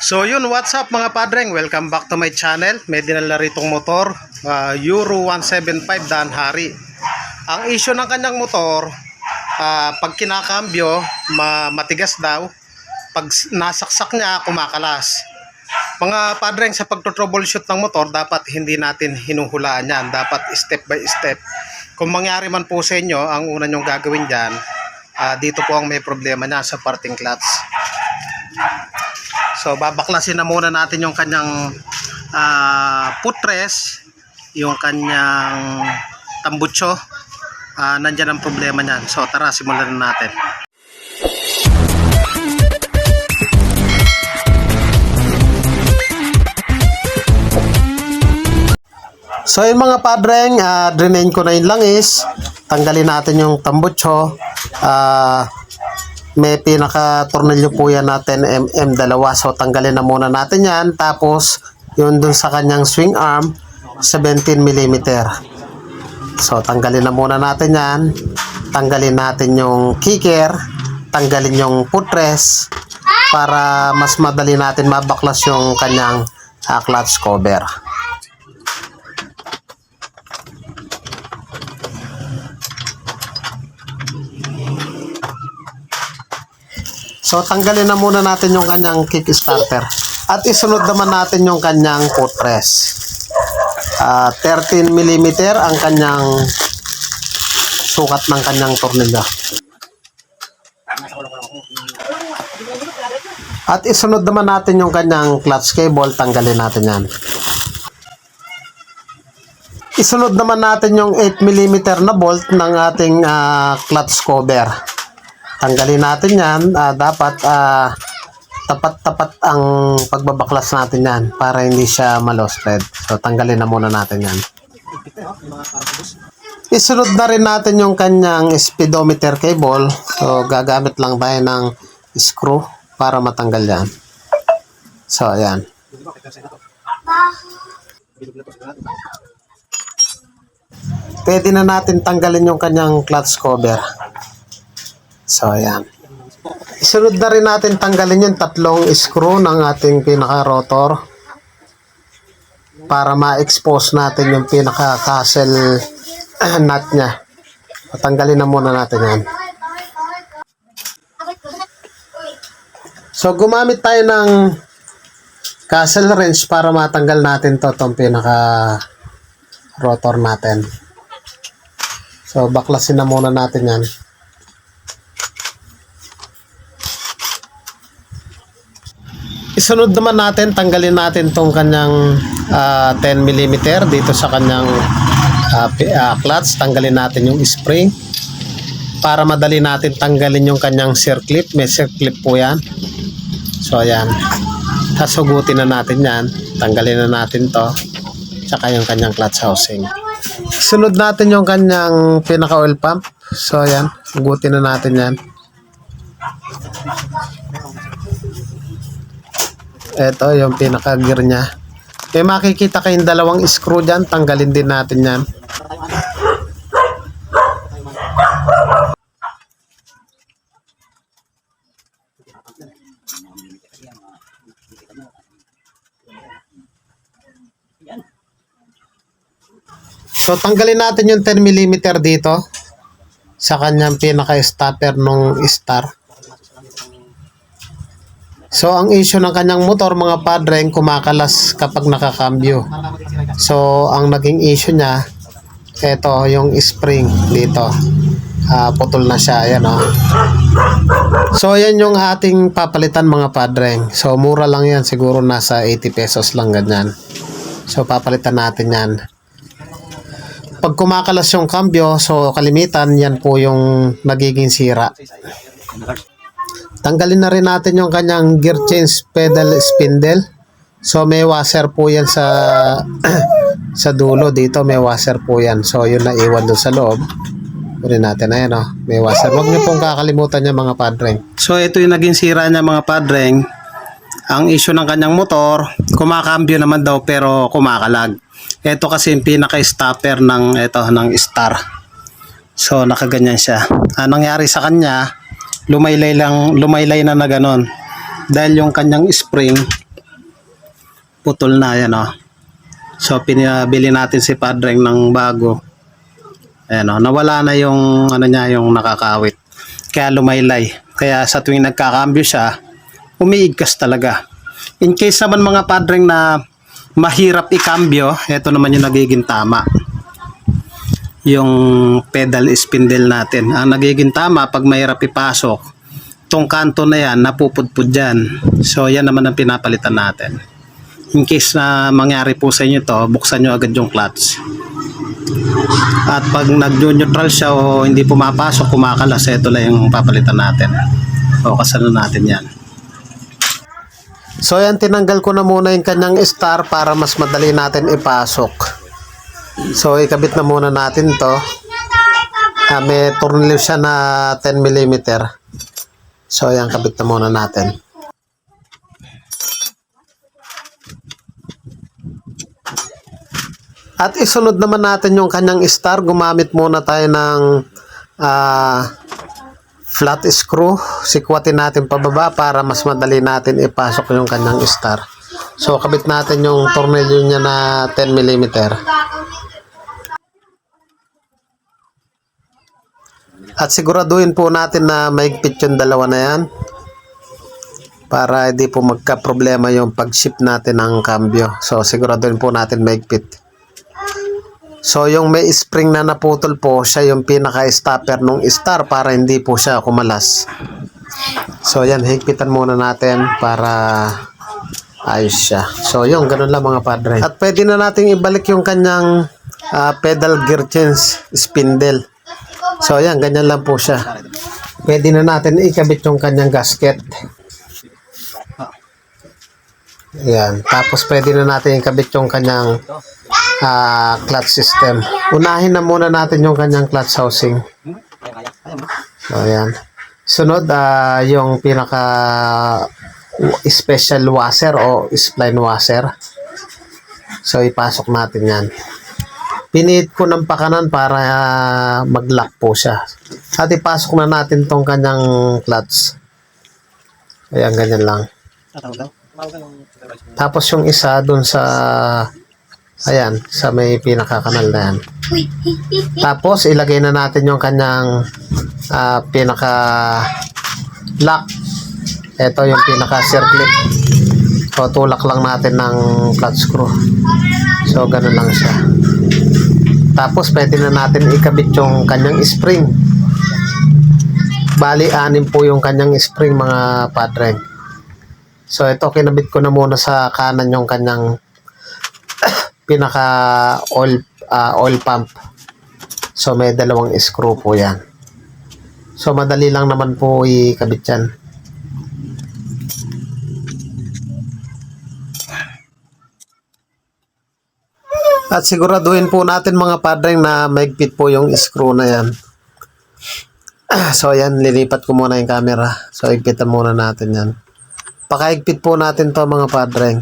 So yun, what's up mga padreng? Welcome back to my channel. May dinala ritong motor, Euro 175 Dan Hari. Ang issue ng kanyang motor, pag kinakambyo, matigas daw. Pag nasaksak niya, kumakalas. Mga padreng, sa pagto-troubleshoot ng motor, dapat hindi natin hinuhulaan yan. Dapat step by step. Kung mangyari man po sa inyo, ang una nyong gagawin dyan, dito po ang may problema niya sa parting clutch. So babaklasin na muna natin yung kanyang footrest, yung kanyang tambutso. Nandyan ang problema niyan. So tara, simulan na natin. So yung mga padreng, drain ko na yung langis. Tanggalin natin yung tambutso. May pinaka-tornilyo po yan natin, MM2. So tanggalin na muna natin yan. Tapos yun dun sa kanyang swing arm, 17mm. So tanggalin na muna natin yan. Tanggalin natin yung kicker. Tanggalin yung footrest para mas madali natin mabaklas yung kanyang clutch cover. So tanggalin na muna natin yung kanyang kickstarter. At isunod naman natin yung kanyang footrest. 13mm ang kanyang sukat ng kanyang tornilyo. At isunod naman natin yung kanyang clutch cable. Tanggalin natin yan. Isunod naman natin yung 8mm na bolt ng ating clutch cover. Tanggalin natin yan. Dapat tapat-tapat ang pagbabaklas natin yan para hindi siya malosted. So tanggalin na muna natin yan. Isunod na rin natin yung kanyang speedometer cable. So gagamit lang tayo ng screw para matanggal yan. So ayan. Pwede na natin tanggalin yung kanyang clutch cover. So, ayan. Isunod na rin natin tanggalin yung tatlong screw ng ating pinaka-rotor para ma-expose natin yung pinaka-castle nut niya. Tanggalin na muna natin yan. So, gumamit tayo ng castle wrench para matanggal natin itong pinaka-rotor natin. So, baklasin na muna natin yan. Isunod naman natin, tanggalin natin tong kanyang 10mm dito sa kanyang clutch. Tanggalin natin yung spring para madali natin tanggalin yung kanyang circlip. May circlip po yan. So ayan, hasugutin na natin yan. Tanggalin na natin to, tsaka yung kanyang clutch housing. Sunod natin yung kanyang pinaka oil pump. So ayan, hugutin na natin yan. Ito yung pinaka-gear niya. May makikita kayong dalawang screw dyan. Tanggalin din natin yan. So tanggalin natin yung 10mm dito sa kanyang pinaka-stopper nung star. So, ang issue ng kanyang motor, mga padreng, kumakalas kapag nakakambyo. So, ang naging issue niya, ito, yung spring dito. Putol na siya, ayan o. So, yan yung ating papalitan, mga padreng. So, mura lang yan, siguro nasa 80 pesos lang ganyan. So, papalitan natin yan. Pag kumakalas yung kambyo, so kalimitan, yan po yung nagiging sira. Tanggalin na rin natin yung kanyang gear change pedal spindle. So may washer po yan sa sa dulo dito, may washer po yan. So yun na iwan doon sa loob. Kunin natin, ayan o, may washer. Huwag niyo pong kakalimutan niya, mga padreng. So ito yung naging sira niya, mga padreng. Ang issue ng kanyang motor, kumakambyo naman daw pero kumakalag. Ito kasi yung pinaka-stopper ng star. So nakaganyan siya. Nangyari sa kanya, lumaylay na ganon. Dahil yung kanyang spring putol na yan, oh. So pinabili natin si Padreng ng bago. Ayan, oh, nawala na yung ano niya, yung nakakawit. Kaya lumaylay. Kaya sa tuwing nagkakambyo siya, umiigkas talaga. In case naman mga Padreng na mahirap ikambyo, ito naman yung nagiging tama. Yung pedal spindle natin. Ang nagiging tama pag mahirap ipasok, tong kanto na yan, napupudpud dyan. So yan naman ang pinapalitan natin. In case na mangyari po sa inyo to, buksan nyo agad yung clutch. At pag nag-neutral siya o hindi pumapasok, kumakalas, ito lang yung papalitan natin. O kasano natin yan. So yan, tinanggal ko na muna yung kanyang star para mas madali natin ipasok. So ikabit na muna natin to. May tornilyo siya na 10 mm. So yan, kabit na muna natin. At isunod naman natin yung kanyang star. Gumamit muna tayo ng flat screw. Sikwatin natin pababa para mas madali natin ipasok yung kanyang star. So kabit natin yung tornilyo niya na 10 mm. At siguraduhin po natin na maigpit yung dalawa na yan para hindi po magka-problema yung pag-shift natin ng cambio. So siguraduhin po natin maigpit. So yung may spring na naputol po, siya yung pinaka-stopper nung star para hindi po siya kumalas. So yan, higpitan muna natin para ayos siya. So yung ganun lang mga Padre. At pwede na natin ibalik yung kanyang pedal gear change spindle. So yan, ganyan lang po siya. Pwede na natin ikabit yung kanyang gasket. Ayan. Tapos pwede na natin ikabit yung kanyang clutch system. Unahin na muna natin yung kanyang clutch housing. So ayan. Sunod, yung pinaka special washer o spline washer. So ipasok natin yan. Pinihit ko ng pakanan para mag-lock po siya. At ipasok na natin tong kanyang clutch. Ayan, ganyan lang. Tapos yung isa dun sa ayan, sa may pinakakanal na yan. Tapos ilagay na natin yung kanyang pinaka lock. Ito yung pinaka circlip. So tulak lang natin ng clutch screw. So ganun lang siya. Tapos pwede na natin ikabit yung kanyang spring. Bali 6 po yung kanyang spring mga Padre. So ito, kinabit ko na muna sa kanan yung kanyang pinaka oil pump. So may 2 screw po yan. So madali lang naman po ikabit yan. At siguraduhin po natin mga Padre na maigpit po yung screw na yan. So yan, lilipat ko muna yung camera. So igpitan muna natin yan. Pakaigpit po natin to mga Padre.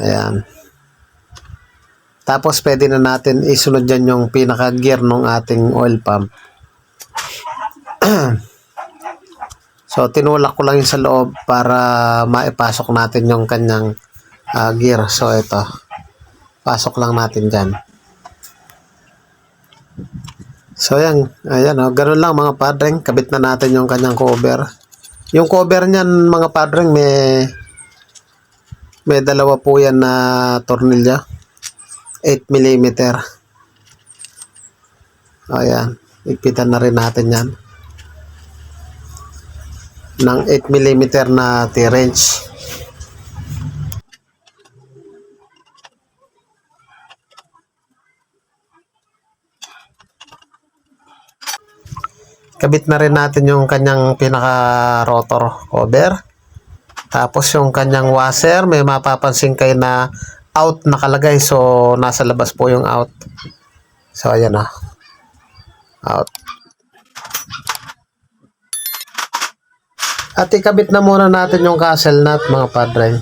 Ayan. Tapos pwede na natin isunod dyan yung pinaka gear ng ating oil pump. So tinulak ko lang yung sa loob para maipasok natin yung kanyang gear. So ito, pasok lang natin dyan. So yan, ayan o, ganun lang mga Padre. Kabit na natin yung kanyang cover. Yung cover niyan mga Padre, may 2 po yan na tornilyo, 8 mm. Ayan, ipitan na rin natin yan ng 8 mm na T-wrench. Kabit na rin natin yung kanyang pinaka rotor cover. Tapos yung kanyang washer, may mapapansin kayo na out nakalagay. So nasa labas po yung out. So ayan o. Out. At ikabit na muna natin yung castle nut mga Padre.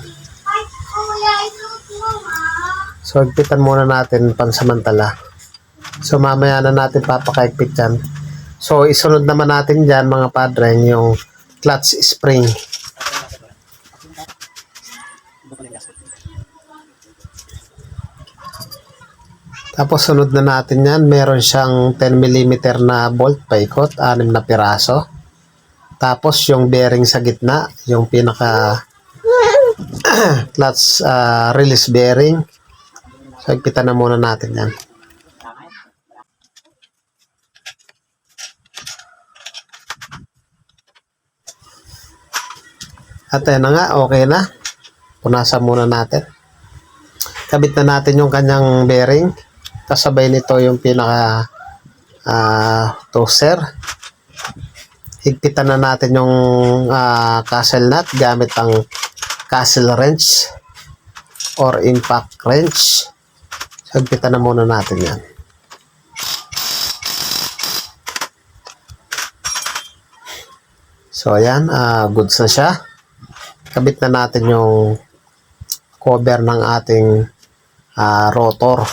So igpitan muna natin pansamantala. So mamaya na natin papakaigpit yan. So, isunod naman natin dyan mga Padre yung clutch spring. Tapos sunod na natin yan, meron siyang 10 mm na bolt paikot, 6 na piraso. Tapos yung bearing sa gitna, yung pinaka clutch release bearing. So higpitan na muna natin yan. At ayun na nga, okay na. Punasan muna natin. Kabit na natin yung kanyang bearing. Kasabay nito yung pinaka toaster. Higpitan na natin yung castle nut gamit ang castle wrench or impact wrench. So, higpitan na muna natin yan. So, ayan. Goods na siya. Kabit na natin yung cover ng ating rotor.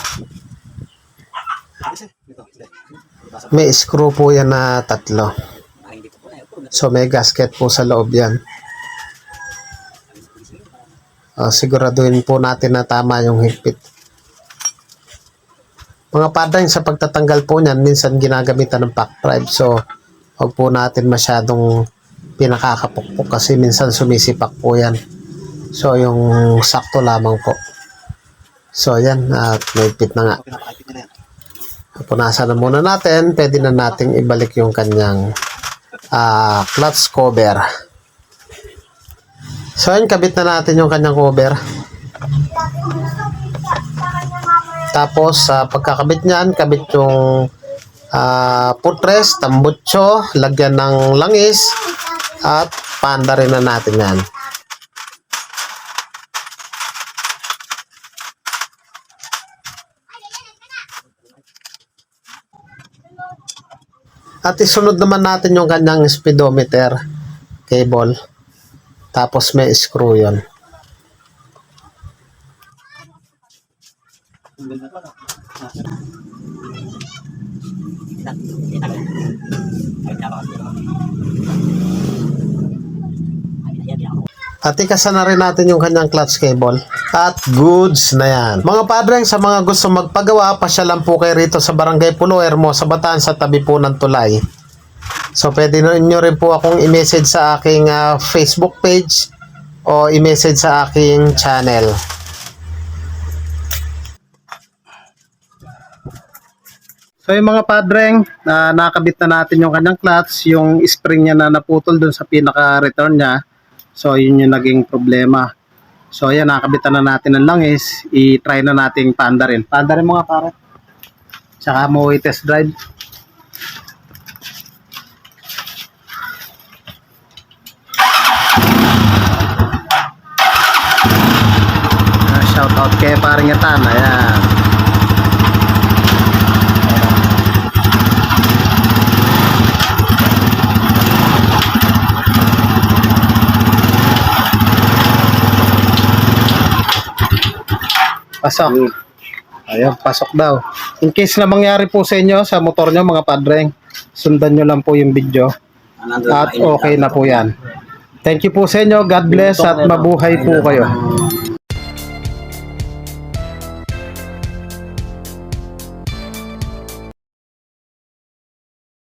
May screw po yan na 3. So may gasket po sa loob yan. Siguraduhin po natin na tama yung higpit. Mga padang sa pagtatanggal po niyan, minsan ginagamitan ng pack drive. So huwag po natin masyadong pinakakapukpok kasi minsan sumisipak po yan. So yung sakto lamang po. So yan, naipit na nga. Punasan na muna natin. Pwede na nating ibalik yung kanyang clutch cover. So yan, kabit na natin yung kanyang cover. Tapos pagkakabit niyan, kabit yung footrest, tambutso, lagyan ng langis, at panda rin na natin yan. At isunod naman natin yung kanyang speedometer cable. Tapos may screw yun. At ikasan na rin natin yung kanyang clutch cable. At goods na yan. Mga padreng, sa mga gusto magpagawa, pasyalan po kayo rito sa Barangay Pulo, Hermosa, Bataan, sa tabi po ng tulay. So pwede nyo rin po akong i-message sa aking Facebook page o i-message sa aking channel. So yung mga padreng, nakabit na natin yung kanyang clutch, yung spring niya na naputol dun sa pinaka-return niya. So yun yung naging problema. So ayan, nakabitan na natin ng langis. I-try na nating panda rin. Panda rin mga pare. Tsaka mo i-test drive. Shout out kay paring Etan. Ayan. Pasok. Ayun, pasok daw. In case na mangyari po sa inyo, sa motor nyo mga padreng, sundan nyo lang po yung video. At okay na po yan. Thank you po sa inyo. God bless at mabuhay po kayo.